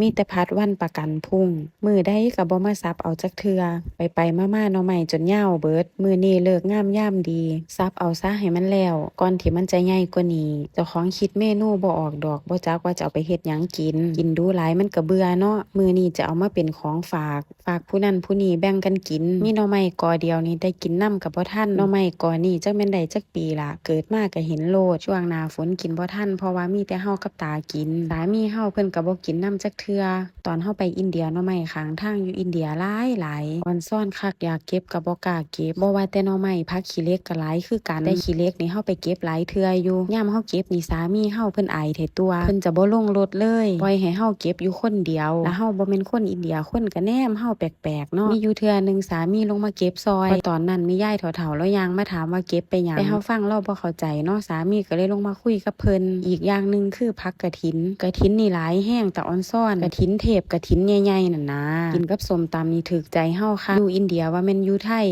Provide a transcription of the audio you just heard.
มีแต่พัดวันประกันพรุ่งมื้อใดก็บ่มาสับเอาจักเทื่อไปมาๆหน่อไม้จนยาวเบิดมื้อนี้เลิกงามยามดีสับเอาซะให้มันแล้วก่อนที่มันจะใหญ่กว่านี้เจ้าของคิดเมนูบ่ออกดอกบ่จักว่าจะเอาไปเฮ็ดหยังกินดูหลายมันก็เบื่อเนาะมื้อนี้จะเอามาเป็นของฝากผู้นั้นผู้นี้แบ่งกันกินมีหน่อไม้กอเดียวนี่ได้กินนำก็บ่ทันหน่อไม้กอนี้จักแม่นได้จักปีล่ะเกิดมาก็เห็นโลดช่วงหน้าฝนกินบ่ทันเพราะว่ามีแต่เฮากับตากินสามีเฮาเพิ่นก็บ่กินนำจักเทื่อตอนเฮาไปอินเดียหน่อไม้ข้างทางอยู่อินเดียหลายออนซ่อนคักอยากเก็บก็บ่กล้าเก็บบ่ว่าแต่หน่อไม้ผักขี้เหล็กก็หลายคือกันแต่ขี้เหล็กนี่เฮาไปเก็บหลายเทื่ออยู่ยามเฮาเก็บนี่สามีเฮาเพิ่นอายแท้ตัวเพิ่นจะบ่ลงรถเลยปล่อยให้เฮาเก็บอยู่คนเดียวแล้วเฮาบ่แม่นคนอินเดียคนก็แนมเฮาแปลกๆเนาะมีอยู่เทื่อนึงสามีลงมาเก็บซอยตอนนั้นมียายเฒ่าๆแล้วย่างมาถามว่าเก็บไปหยังแต่เฮาฟังเราบ่เข้าใจเนาะสามีก็เลยลงมาคุยกับเพิ่นอีกอย่างนึงคือผักกฐินนี่หลายแห้งแต่ออนซ่อนกฐินเทพกฐินใหญ่ๆนั่นนะกินกับส้มตำนี่ถูกใจเฮาค่ะอยู่อินเดียว่าแม่นอยู่ไทย